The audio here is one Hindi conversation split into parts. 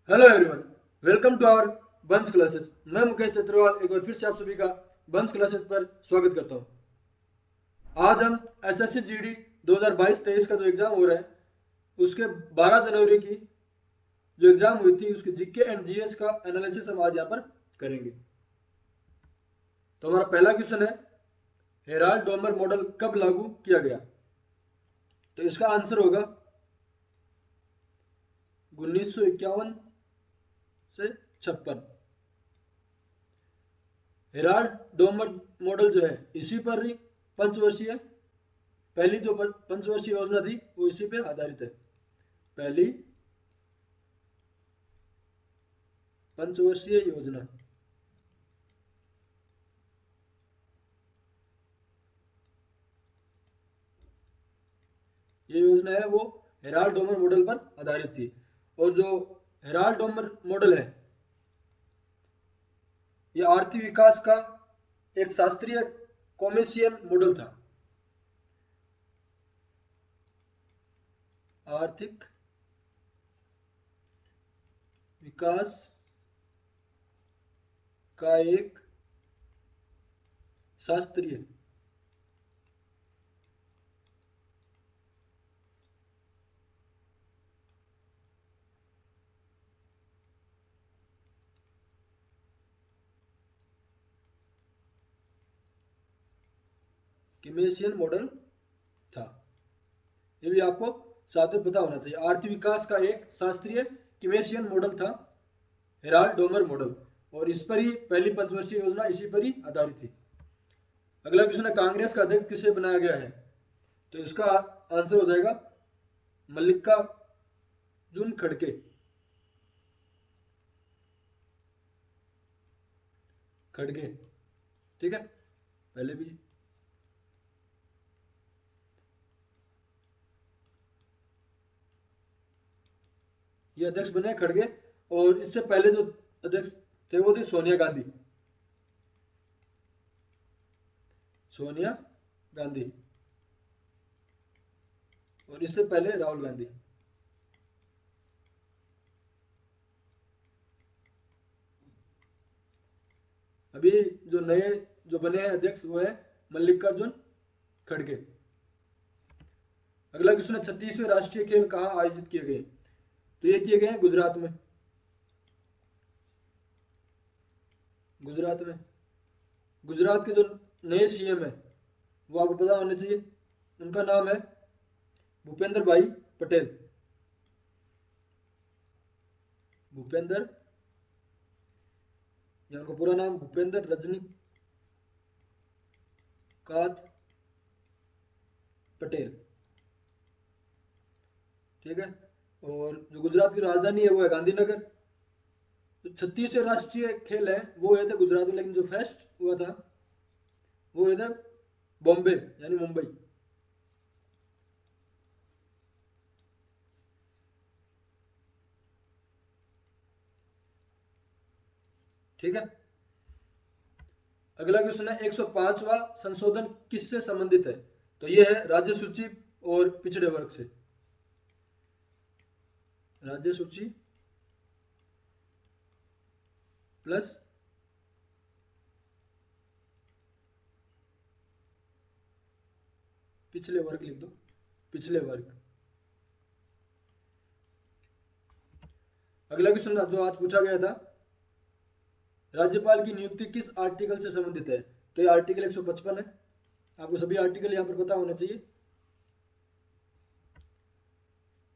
Hello everyone, welcome to our buns classes. मैं मुकेश चतुर्वेल एक बार फिर से आप सभी का बंस क्लासेस पर स्वागत करता हूं। आज हम एसएससी जीडी 2022-23 का जो एग्जाम हो रहा है उसके 12 जनवरी की जो एग्जाम हुई थी उसकी जीके एंड जीएस का एनालिसिस हम आज यहाँ पर करेंगे। तो हमारा पहला क्वेश्चन है, हेराल्ड डोमर मॉडल कब लागू किया गया? तो इसका आंसर होगा 1951 से 56। हेराल्ड डोमर मॉडल जो है इसी पर ही पंचवर्षीय पहली जो पंचवर्षीय योजना थी वो इसी पे आधारित है। पहली पंचवर्षीय योजना, ये योजना है वो हेराल्ड डोमर मॉडल पर आधारित थी। और जो हेराल्ड डोमर मॉडल है ये आर्थिक विकास का एक शास्त्रीय कॉमेशियन मॉडल था। आर्थिक विकास का एक शास्त्रीय कॉमेशियन मॉडल था। ये भी आपको साथ में पता होना चाहिए। आर्थिक विकास का एक शास्त्रीय कॉमेशियन मॉडल था हेराल्ड डोमर मॉडल, और इस पर ही पहली पंचवर्षीय योजना इसी पर ही आधारित थी। अगला क्वेश्चन है, कांग्रेस का अध्यक्ष किसे बनाया गया है? तो इसका आंसर हो जाएगा मल्लिकार्जुन खड़गे। खड़गे, ठीक है। पहले भी ये अध्यक्ष बने खड़गे, और इससे पहले जो अध्यक्ष थे वो थे सोनिया गांधी। सोनिया गांधी, और इससे पहले राहुल गांधी। अभी जो नए जो बने हैं अध्यक्ष वो है मल्लिकार्जुन खड़गे। अगला क्वेश्चन है, 36वें राष्ट्रीय खेल कहाँ आयोजित किए गए? तो ये किए गए हैं गुजरात में। गुजरात में गुजरात के जो नए सीएम है वो आपको पता होने चाहिए। उनका नाम है भूपेंद्र भाई पटेल। भूपेंद्र, या उनका पूरा नाम भूपेंद्र रजनीकांत पटेल, ठीक है। और जो गुजरात की राजधानी है वो है गांधीनगर। जो 36वें राष्ट्रीय खेल है वो हुए थे गुजरात में, लेकिन जो फेस्ट हुआ था वो हुए थे बॉम्बे यानी मुंबई। ठीक है। अगला क्वेश्चन है, 105वां संशोधन किससे संबंधित है? तो ये है राज्य सूची और पिछड़े वर्ग से। राज्य सूची प्लस पिछले वर्ग लिख दो, पिछले वर्ग। अगला क्वेश्चन जो आज पूछा गया था, राज्यपाल की नियुक्ति किस आर्टिकल से संबंधित है? तो ये आर्टिकल 155 है। आपको सभी आर्टिकल यहाँ पर पता होने चाहिए।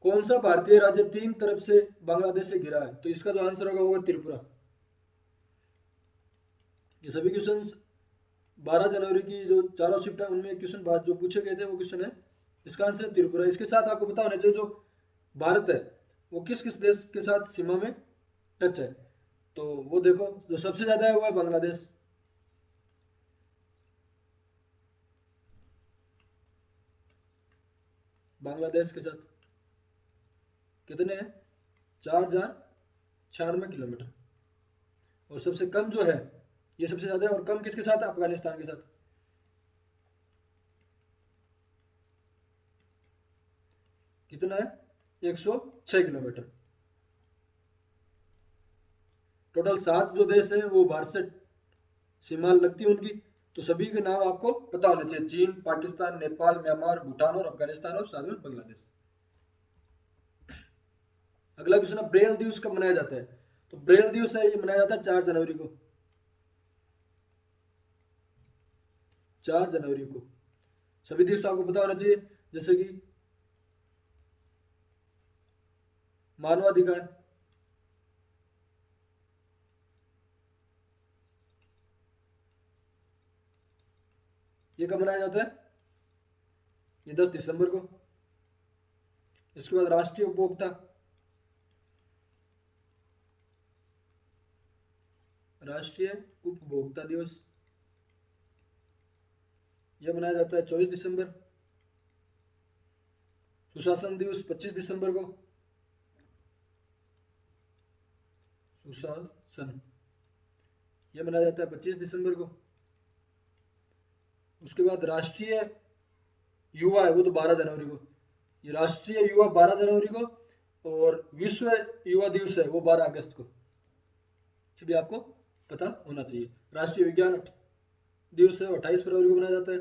कौन सा भारतीय राज्य तीन तरफ से बांग्लादेश से घिरा है? तो इसका जो आंसर होगा वो होगा त्रिपुरा। ये सभी क्वेश्चंस 12 जनवरी की जो चारों शिफ्ट है उनमें क्वेश्चन बात जो पूछे गए थे वो क्वेश्चन है। इसका आंसर है त्रिपुरा। इसके साथ आपको पता होना चाहिए जो भारत है वो किस किस देश के साथ सीमा में टच है। तो वो देखो, जो सबसे ज्यादा है वो है बांग्लादेश। बांग्लादेश के साथ कितने हैं? 4096 किलोमीटर। और सबसे कम जो है ये सबसे ज्यादा है, और कम किसके साथ है? अफगानिस्तान के साथ। कितना है? 106 किलोमीटर। टोटल 7 जो देश है वो भारत से सीमा लगती है उनकी, तो सभी के नाम आपको पता होने चाहिए, चीन, पाकिस्तान, नेपाल, म्यांमार, भूटान और अफगानिस्तान और साथ में बांग्लादेश। अगला क्वेश्चन है ब्रेल दिवस कब मनाया जाता है? तो ब्रेल दिवस है ये मनाया जाता है 4 जनवरी को। 4 जनवरी को सभी दिवस आपको पता होना चाहिए, जैसे कि मानवाधिकार, ये कब मनाया जाता है? ये 10 दिसंबर को। इसके बाद राष्ट्रीय उपभोक्ता, राष्ट्रीय उपभोक्ता दिवस यह मनाया जाता है 24 दिसंबर। सुशासन दिवस 25 दिसंबर को, सुशासन यह मनाया जाता है 25 दिसंबर को। उसके बाद राष्ट्रीय युवा है वो तो 12 जनवरी को, ये राष्ट्रीय युवा 12 जनवरी को, और विश्व युवा दिवस है वो 12 अगस्त को, ये भी आपको पता होना चाहिए। राष्ट्रीय विज्ञान दिवस है 28 फरवरी को मनाया जाता है,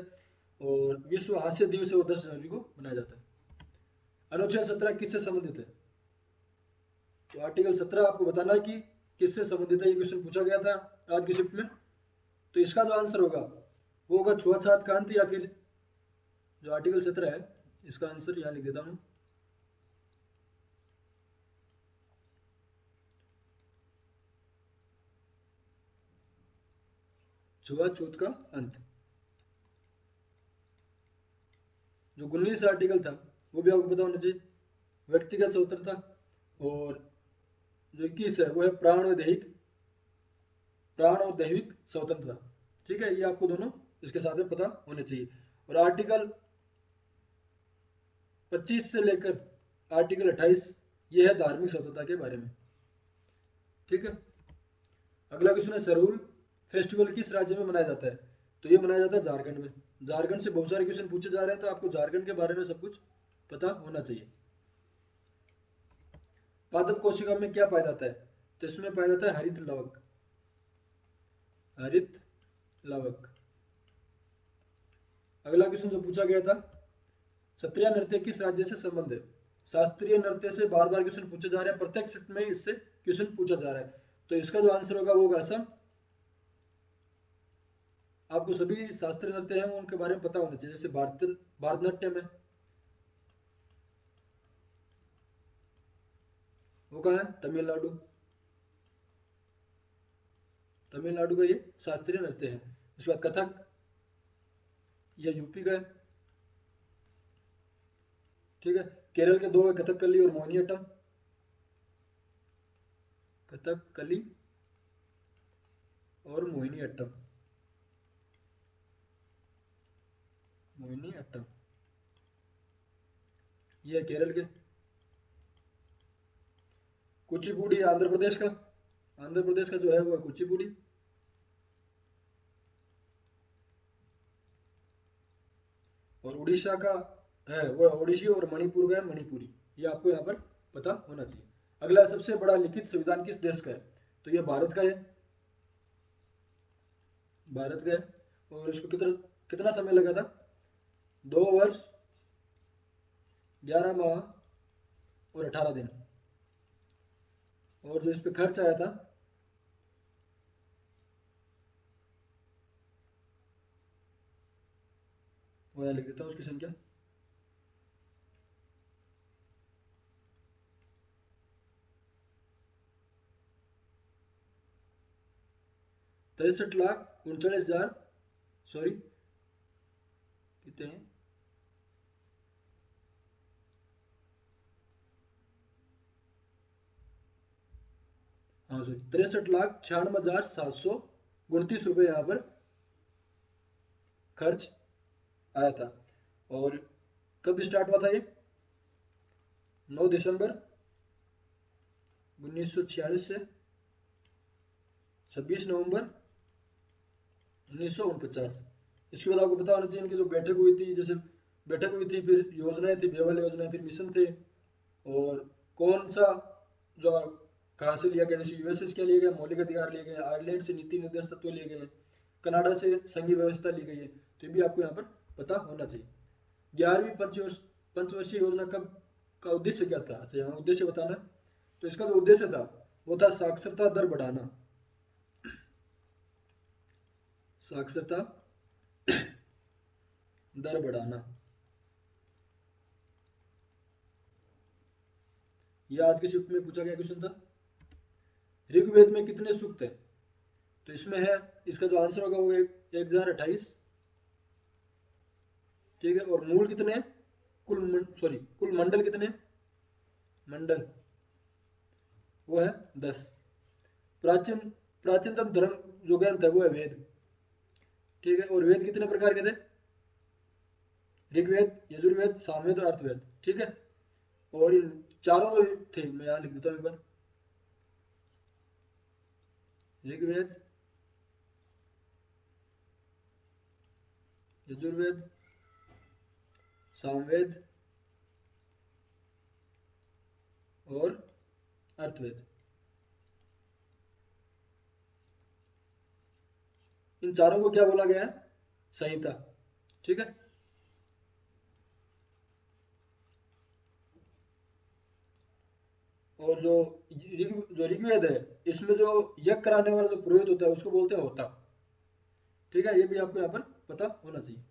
और विश्व हास्य दिवस है वो 10 जनवरी को मनाया जाता है। अनुच्छेद 17 किससे संबंधित है? तो आर्टिकल 17 आपको बताना है कि किससे संबंधित है, ये क्वेश्चन पूछा गया था आज की शिफ्ट में। तो इसका जो आंसर होगा वो होगा छुआछूत क्रांति, या फिर जो आर्टिकल 17 है इसका आंसर यहाँ लिख देता हूँ, छुआछूत का अंत। जो 19 आर्टिकल था वो भी आपको पता होना चाहिए, व्यक्तिगत स्वतंत्रता, और जो 21 है वो है प्राण और दैहिक स्वतंत्रता। ठीक है, ये आपको दोनों इसके साथ में पता होने चाहिए। और आर्टिकल 25 से लेकर आर्टिकल 28 ये है धार्मिक स्वतंत्रता के बारे में। ठीक है, अगला क्वेश्चन है सरहुल फेस्टिवल किस राज्य में मनाया जाता है? तो ये मनाया जाता है झारखंड में। झारखंड से बहुत सारे क्वेश्चन पूछे जा रहे हैं, तो आपको झारखंड के बारे में सब कुछ पता होना चाहिए। पादप कोशिका में क्या पाया जाता है? तो इसमें पाया जाता है हरित लवक, हरित लवक। अगला क्वेश्चन जो पूछा गया था, सत्रिया नृत्य किस राज्य से संबंध है? शास्त्रीय नृत्य से बार बार क्वेश्चन पूछे जा रहे हैं, प्रत्येक शिफ्ट में इससे क्वेश्चन पूछा जा रहा है, तो इसका जो आंसर होगा वो होगा असम। आपको सभी शास्त्रीय नृत्य हैं उनके बारे में पता होना चाहिए, जैसे भारतनाट्यम है वो कहाँ है? तमिलनाडु, तमिलनाडु का ये शास्त्रीय नृत्य है। उसके बाद कथक, यह यूपी का है। ठीक है, केरल के दो है, कथकली और मोहिनीअट्टम, कथकली और मोहिनीअट्टम, मोहिनीअट्टम ये है केरल के। कुचिपुड़ी आंध्र प्रदेश का, आंध्र प्रदेश का जो है वो है कुचिपुड़ी। और उड़ीसा का है वो है ओडिसी, और मणिपुर का है मणिपुरी, ये आपको यहाँ पर पता होना चाहिए। अगला, सबसे बड़ा लिखित संविधान किस देश का है? तो ये भारत का है, भारत का है। और इसको कितना कितना समय लगा था? 2 वर्ष 11 माह और 18 दिन। और जो इस पे खर्च आया था वो यहाँ लिख देता हूँ उसकी संख्या, ₹63,39,000, सॉरी कितने हैं, हाँ सॉरी 63,96,729 रुपये यहाँ पर खर्च आया था। और कब स्टार्ट हुआ था ये? 9 दिसंबर 1946 से 26 नवंबर 1949। इसके बाद आपको पता होना चाहिए इनकी जो बैठक हुई थी, जैसे बैठक हुई थी, फिर योजनाएं थी, बेवल योजना, फिर मिशन थे, और कौन सा जो कहाँ से लिया गया, जैसे यूएसए से क्या लिया गया, मौलिक अधिकार लिए गए, आयरलैंड से नीति निर्देश तत्व लिए गए, कनाडा से संघीय व्यवस्था ली गई है। तो ये भी आपको यहाँ पर पता होना चाहिए। 11वीं पंचवर्षीय योजना कब का उद्देश्य क्या था? अच्छा, यहाँ उद्देश्य बताना। तो इसका जो उद्देश्य था वो था साक्षरता दर बढ़ाना, साक्षरता दर बढ़ाना। यह आज के शिफ्ट में पूछा गया क्वेश्चन था। ऋग्वेद में कितने सूक्त है? तो इसमें है, इसका जो आंसर होगा वो 1028, ठीक है। और मूल कितने हैं? कुल मंडल कितने हैं? मंडल वो है 10। प्राचीनतम धर्म जो ग्रंथ है वो है वेद, ठीक है। और वेद कितने प्रकार के थे? ऋग्वेद, यजुर्वेद, सामवेद और अर्थवेद, ठीक है। और इन चारों जो थे, मैं यहाँ लिख देता हूँ एक बार। ऋग्वेद, यजुर्वेद, सामवेद और अर्थवेद। इन चारों को क्या बोला गया है? संहिता, ठीक है। और जो ऋग्वेद है, इसमें जो यज्ञ कराने वाला जो पुरोहित होता है उसको बोलते हैं होता, ठीक है। ये भी आपको यहाँ पर पता होना चाहिए।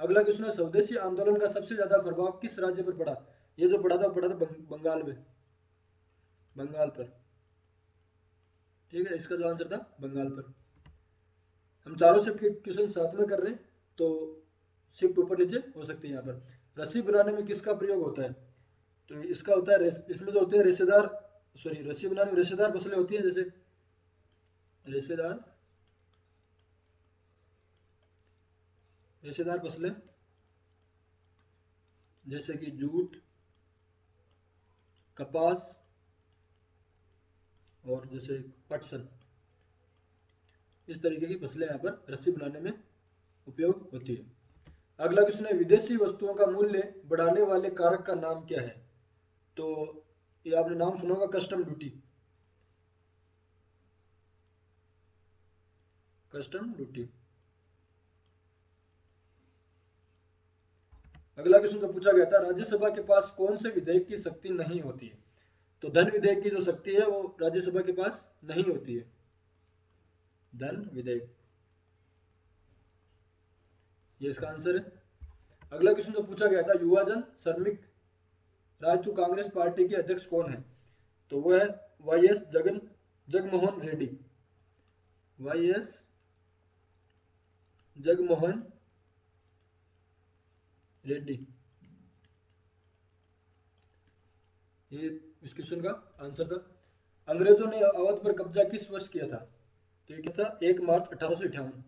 अगला क्वेश्चन है, स्वदेशी आंदोलन का सबसे ज्यादा प्रभाव किस राज्य पर पड़ा? ये जो पड़ा था बंगाल में, बंगाल पर, ठीक है। इसका जो आंसर था बंगाल पर। हम चारों शिफ्ट के क्वेश्चन साथ में कर रहे हैं, तो शिफ्ट ऊपर नीचे हो सकती है। यहाँ पर रस्सी बनाने में किसका प्रयोग होता है? तो इसका होता है इसमें जो होते हैं रेशेदार, सॉरी, रस्सी बनाने में रेशेदार फसलें होती हैं, जैसे रेशेदार रेशेदार फसलें, जैसे कि जूट, कपास और जैसे पटसन, इस तरीके की फसलें यहाँ पर रस्सी बनाने में उपयोग होती है। अगला क्वेश्चन है, विदेशी वस्तुओं का मूल्य बढ़ाने वाले कारक का नाम क्या है? तो ये आपने नाम सुना होगा, कस्टम ड्यूटी, कस्टम ड्यूटी। अगला क्वेश्चन जो पूछा गया था, राज्यसभा के पास कौन से विधेयक की शक्ति नहीं होती है? तो धन विधेयक की जो शक्ति है वो राज्यसभा के पास नहीं होती है, धन विधेयक, ये इसका आंसर है। अगला क्वेश्चन जो पूछा गया था, युवा श्रमिक राष्ट्रीय कांग्रेस पार्टी के अध्यक्ष कौन है? तो वो है वाईएस जगनमोहन रेड्डी, वाईएस जगनमोहन रेड्डी, ये इस क्वेश्चन का आंसर था। अंग्रेजों ने अवध पर कब्जा किस वर्ष किया था? तो ये क्या था? 1 मार्च 1858,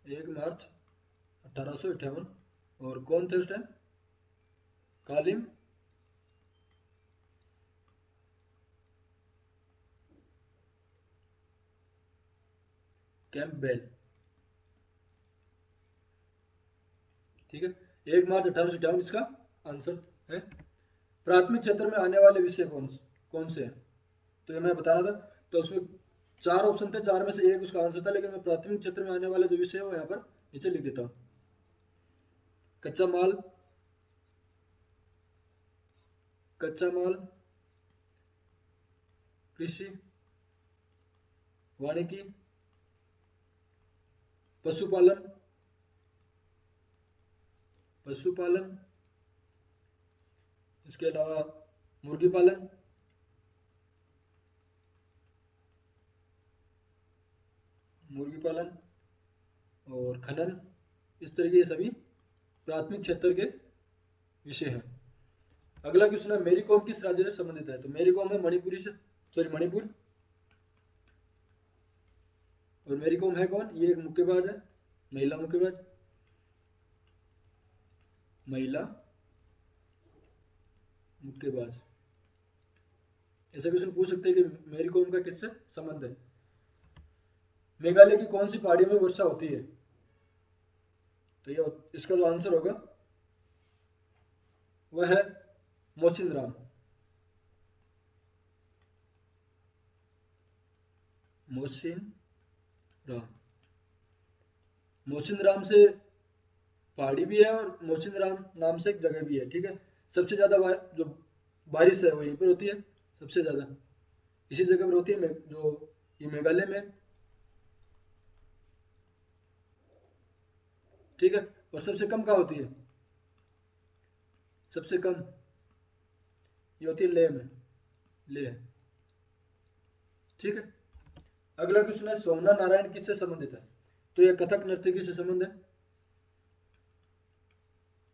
1 मार्च 1858। और कौन थे उस टाइम? कालिम कैंपबेल, ठीक है। 1 मार्च 1858 इसका आंसर है। प्राथमिक क्षेत्र में आने वाले विषय कौन से हैं? तो ये मैं बता रहा था, तो उसमें 4 ऑप्शन थे, 4 में से एक उसका आंसर था, लेकिन मैं प्राथमिक क्षेत्र में आने वाले जो विषय है वो यहाँ पर नीचे लिख देता हूँ। कच्चा माल, कच्चा माल, कृषि, वानिकी, पशुपालन, पशुपालन, इसके अलावा मुर्गी पालन, मुर्गी पालन और खनन, इस तरीके के सभी प्राथमिक क्षेत्र के विषय हैं। अगला क्वेश्चन है, मेरी कॉम किस राज्य से संबंधित है? तो मेरी कॉम है मणिपुरी से, सॉरी मणिपुर। और मेरी कॉम है कौन? ये एक मुक्केबाज है, महिला मुक्केबाज, महिला मुक्केबाज। ऐसा क्वेश्चन पूछ सकते हैं कि मेरी कॉम का किससे संबंध है? मेघालय की कौन सी पहाड़ी में वर्षा होती है? तो ये इसका जो आंसर होगा वह है मौसिनराम, मोहसिन राम। मोहसिन राम से पहाड़ी भी है और मोहसिन राम नाम से एक जगह भी है, ठीक है। सबसे ज्यादा जो बारिश है वो यहीं पर होती है, सबसे ज्यादा इसी जगह पर होती है, जो ये मेघालय में, ठीक है। और सबसे कम कहाँ होती है? सबसे कम ये होती है लेह में, लेह, ठीक है। अगला क्वेश्चन है सोमनाथ नारायण किससे संबंधित है? तो यह कथक नर्तकी से संबंध है,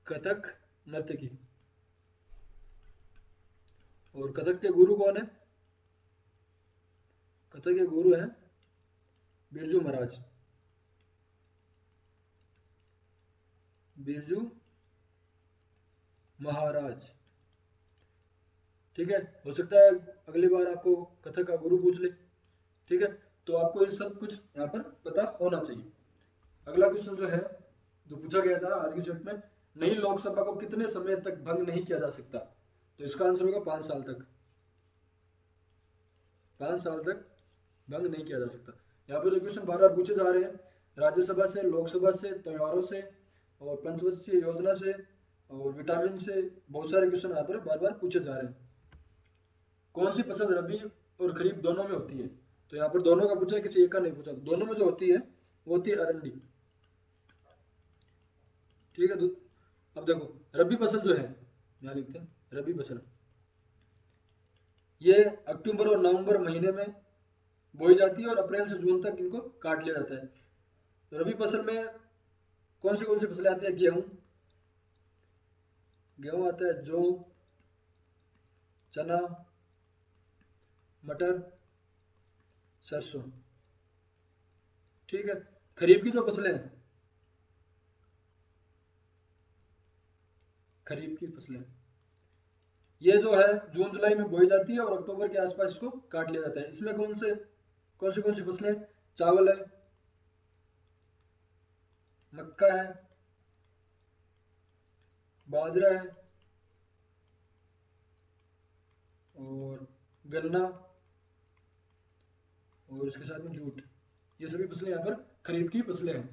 कथक नर्तकी। और कथक के गुरु कौन है? कथक के गुरु हैं बिरजू महाराज, बिरजू महाराज, ठीक है। हो सकता है अगली बार आपको कथक का गुरु पूछ ले, ठीक है। तो आपको ये सब कुछ यहाँ पर पता होना चाहिए। अगला क्वेश्चन जो है, जो पूछा गया था आज की सेट में, नई लोकसभा को कितने समय तक भंग नहीं किया जा सकता? तो इसका आंसर होगा 5 साल तक, 5 साल तक भंग नहीं किया जा सकता। यहाँ पर जो क्वेश्चन बार बार पूछे जा रहे हैं, राज्यसभा से, लोकसभा से, त्योहारों से और पंचवर्षीय योजना से और विटामिन से, बहुत सारे क्वेश्चन यहाँ पर बार बार पूछे जा रहे हैं। कौन सी फसल रबी और खरीफ दोनों में होती है? तो यहाँ पर दोनों का पूछा है, किसी एक का नहीं पूछा। दोनों में जो होती है वो होती है अरंडी, ठीक है। अब देखो रबी फसल जो है, यहाँ लिखते हैं रबी फसल, ये अक्टूबर और नवंबर महीने में बोई जाती है और अप्रैल से जून तक इनको काट लिया जाता है। तो रबी फसल में कौन सी फसलें आती है? गेहूं, गेहूं आता है, जौ, चना, मटर, सरसों, ठीक है। खरीफ की जो फसलें हैं, खरीफ की फसलें ये जो है जून जुलाई में बोई जाती है और अक्टूबर के आसपास इसको काट लिया जाता है। इसमें कौन सी फसलें? चावल है, मक्का है, बाजरा है और गन्ना और इसके साथ में जूट, ये सभी फसलें यहाँ पर खरीफ की फसलें हैं।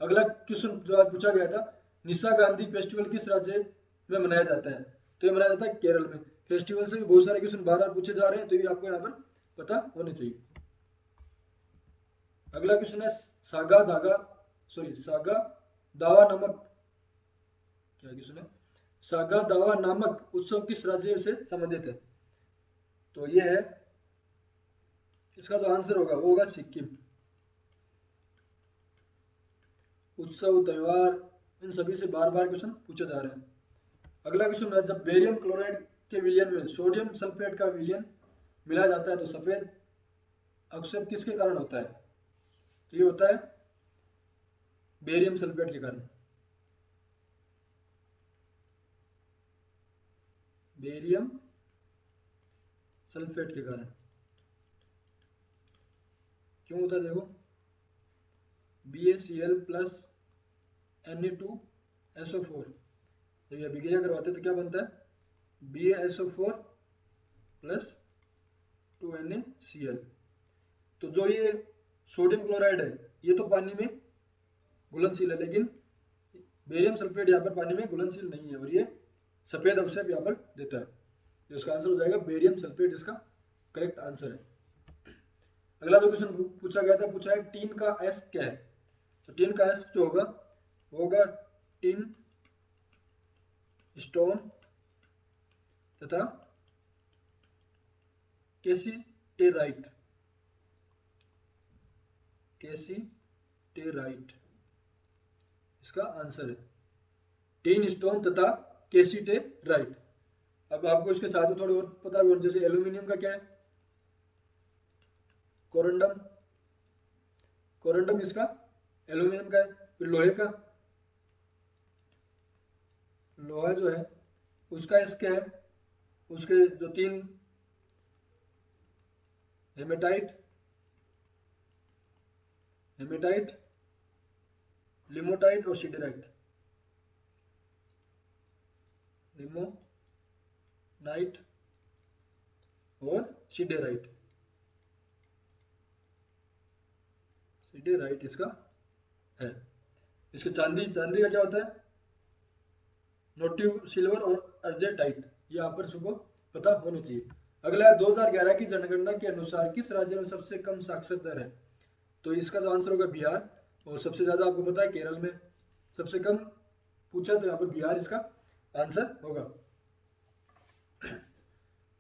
अगला क्वेश्चन जो आज पूछा गया था, निशा गांधी फेस्टिवल किस राज्य में मनाया जाता है? तो ये मनाया जाता है केरल में। फेस्टिवल से भी बहुत सारे क्वेश्चन बार बार पूछे जा रहे हैं, तो ये आपको यहाँ पर पता होने चाहिए। अगला क्वेश्चन है सागा दावा नामक, क्या क्वेश्चन है? सागा दावा नामक उत्सव किस राज्य से संबंधित है? तो ये है, इसका जो आंसर होगा वो होगा सिक्किम। उत्सव, त्योहार, इन सभी से बार बार क्वेश्चन पूछे जा रहे हैं। अगला क्वेश्चन है, जब बेरियम क्लोराइड के विलयन में सोडियम सल्फेट का विलयन मिला जाता है तो सफेद अवक्षेप किसके कारण होता है? तो ये होता है बेरियम सल्फेट के कारण, बेरियम सल्फेट के कारण। क्यों होता है? देखो BaCl प्लस Na2SO4, जब ये अभिक्रिया करवाते हैं तो क्या बनता है? BaSO4 plus 2NaCl। तो जो ये सोडियम क्लोराइड है ये तो पानी में घुलनशील है, लेकिन बेरियम सल्फेट यहाँ पर पानी में घुलनशील नहीं है और ये सफेद अवक्षेप यहाँ पर देता है। तो इसका आंसर हो जाएगा बेरियम सल्फेट, इसका करेक्ट आंसर है। अगला जो क्वेश्चन पूछा गया था, पूछा है टीन का एस क्या है? तो टीन का एस जो होगा वो होगा टिन, स्टोन तथा कैसीटेराइट, कैसीटेराइट इसका आंसर है, टिन, स्टोन तथा कैसीटेराइट। अब आपको इसके साथ में थोड़े और पता भी होना, जैसे एल्यूमिनियम का क्या है? कोरंडम, कोरंडम इसका एल्यूमिनियम का है। फिर लोहे का, लोहा जो है उसका एस क्या है? उसके जो 3 हेमेटाइट, हेमेटाइट, लिमोटाइट और सिडेराइट, लिमोनाइट और सिडेराइट। सिडीराइट इसका है। इसके चांदी चांदी का क्या होता है? नोटिव सिल्वर और अर्जेटाइट, ये आप पर सबको पता होना चाहिए। अगला है 2011 की जनगणना के अनुसार किस राज्य में सबसे कम साक्षरता दर है? तो इसका जो आंसर होगा बिहार, और सबसे ज्यादा आपको पता है केरल में सबसे कम पूछा, तो यहाँ पर बिहार इसका आंसर होगा।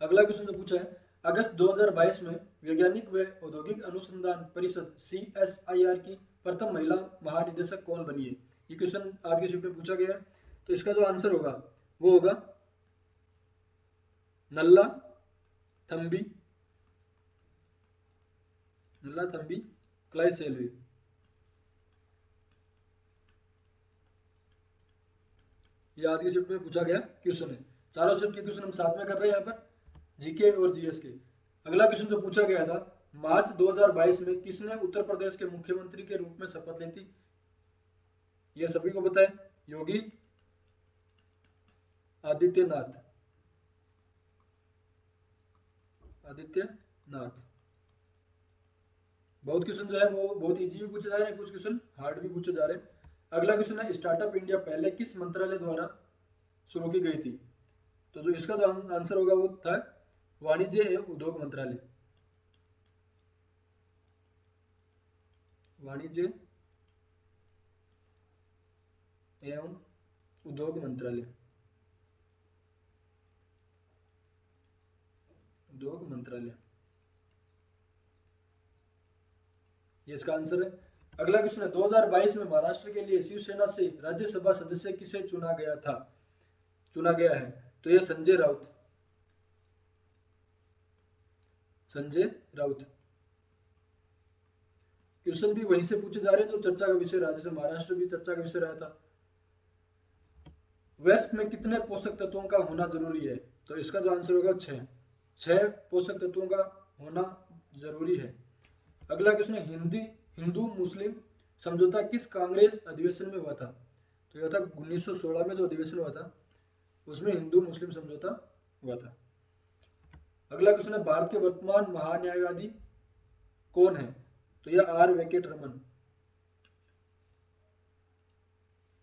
अगला क्वेश्चन जो पूछा है, अगस्त 2022 में वैज्ञानिक व औद्योगिक अनुसंधान परिषद CSIR की प्रथम महिला महानिदेशक कौन बनी है? ये क्वेश्चन आज की शिफ्ट में पूछा गया है। तो इसका जो आंसर होगा वो होगा नल्ला थम्बी क्लाइसेल्वी। ये आज की शिफ्ट में पूछा गया क्वेश्चन है। चारों शिफ्ट के क्वेश्चन हम साथ में कर रहे हैं यहाँ पर, जीके और जीएस के। अगला क्वेश्चन जो पूछा गया था, मार्च 2022 में किसने उत्तर प्रदेश के मुख्यमंत्री के रूप में शपथ ली थी? ये सभी को पता है, योगी आदित्यनाथ। बहुत क्वेश्चन जो है वो बहुत इजी भी पूछे जा रहे हैं, कुछ क्वेश्चन हार्ड भी पूछे जा रहे हैं। अगला क्वेश्चन है, स्टार्टअप इंडिया पहले किस मंत्रालय द्वारा शुरू की गई थी? तो जो इसका जो आंसर होगा वो था वाणिज्य एवं उद्योग मंत्रालय। वाणिज्य एवं उद्योग मंत्रालय, ये इसका आंसर है। अगला क्वेश्चन है, 2022 में महाराष्ट्र के लिए शिवसेना से राज्यसभा सदस्य किसे चुना गया है? तो ये संजय राउत। क्वेश्चन भी वहीं से पूछे जा रहे हैं जो चर्चा का विषय रहा, जैसे महाराष्ट्र भी चर्चा का विषय रहा था। वेस्ट में कितने पोषक तत्वों का होना जरूरी है? तो इसका जो आंसर होगा 6 पोषक तत्वों का होना जरूरी है। अगला क्वेश्चन है, हिंदू मुस्लिम समझौता किस कांग्रेस अधिवेशन में हुआ था? तो यह था 1916 में जो अधिवेशन हुआ था उसमें हिंदू मुस्लिम समझौता हुआ था। अगला क्वेश्चन है, भारत के वर्तमान महान्यायवादी कौन है? तो यह R वेंकट रमन।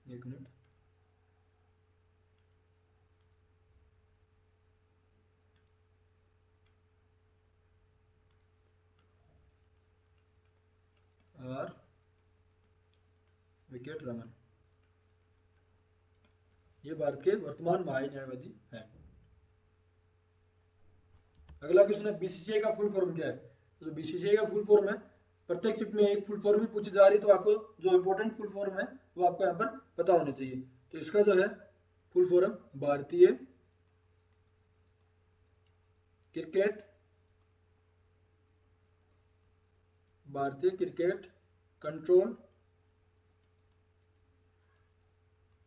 एक मिनट, R वेंकट रमन, ये भारत के वर्तमान महान्यायवादी हैं। अगला क्वेश्चन है, बीसीसीआई का फुल फॉर्म क्या है? तो बीसीसीआई का फुल फॉर्म है, प्रत्येक शिफ्ट में एक फुल फॉर्म भी पूछी जा रही, तो आपको जो इंपॉर्टेंट फुल फॉर्म है वो आपको यहाँ पर पता होना चाहिए। तो इसका जो है फुल फॉर्म भारतीय क्रिकेट कंट्रोल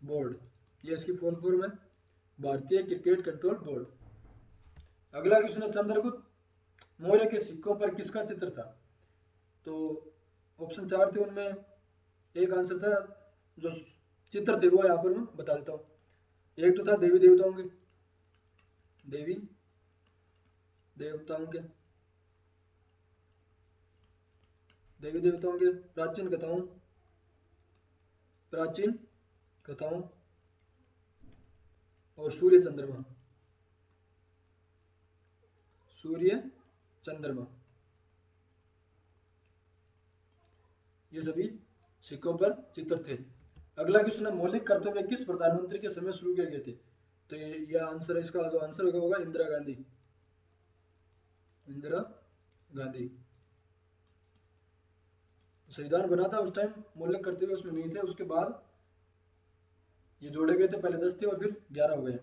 बोर्ड, ये इसकी फुल फॉर्म है, भारतीय क्रिकेट कंट्रोल बोर्ड। अगला क्वेश्चन है, चंद्रगुप्त मौर्य के सिक्कों पर किसका चित्र था? तो ऑप्शन 4 थे, उनमें एक आंसर था, जो चित्र थे वो यहाँ पर मैं बता देता हूँ। एक तो था देवी देवताओं के प्राचीन कथाओं और सूर्य चंद्रमा, ये सभी सिक्कों पर चित्र थे। अगला क्वेश्चन है, मौलिक कर्तव्य किस प्रधानमंत्री के समय शुरू किए गए थे? तो ये आंसर है, इसका जो आंसर होगा इंदिरा गांधी। संविधान बना था उस टाइम मौलिक कर्तव्य उसमें नहीं थे, उसके बाद ये जोड़े गए थे, पहले 10 थे और फिर 11 हो गए।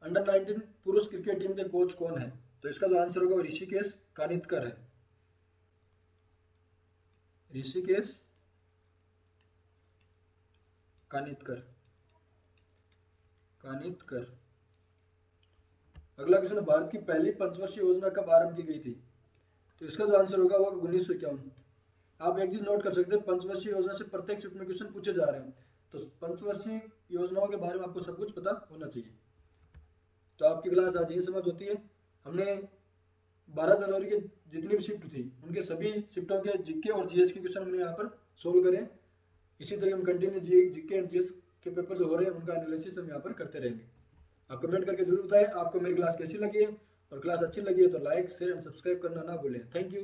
अंडर 19 पुरुष क्रिकेट टीम के कोच कौन है? तो इसका जो आंसर होगा वो ऋषिकेश कानितकर है। ऋषिकेश कानितकर। अगला क्वेश्चन है, भारत की पहली पंचवर्षीय योजना कब आरंभ की गई थी? तो इसका जो आंसर होगा वो 1951। आप एक चीज नोट कर सकते हैं, पंचवर्षीय योजना से प्रत्येक शिफ्ट में क्वेश्चन पूछे जा रहे हैं, तो पंचवर्षीय योजनाओं के बारे में आपको सब कुछ पता होना चाहिए। तो आपकी क्लास आज यही समाप्त होती है। हमने 12 जनवरी की जितनी भी शिफ्ट थी उनके सभी शिफ्टों के जीके और जीएस के क्वेश्चन हमने यहाँ पर सोल्व करें। इसी तरह हम कंटिन्यू जीके एंड जीएस के पेपर जो हो रहे हैं उनका एनालिसिस हम यहाँ पर करते रहेंगे। आप कमेंट करके जरूर बताएं आपको मेरी क्लास कैसी लगी है, और क्लास अच्छी लगी है तो लाइक शेयर एंड सब्सक्राइब करना ना भूलें। Thank you.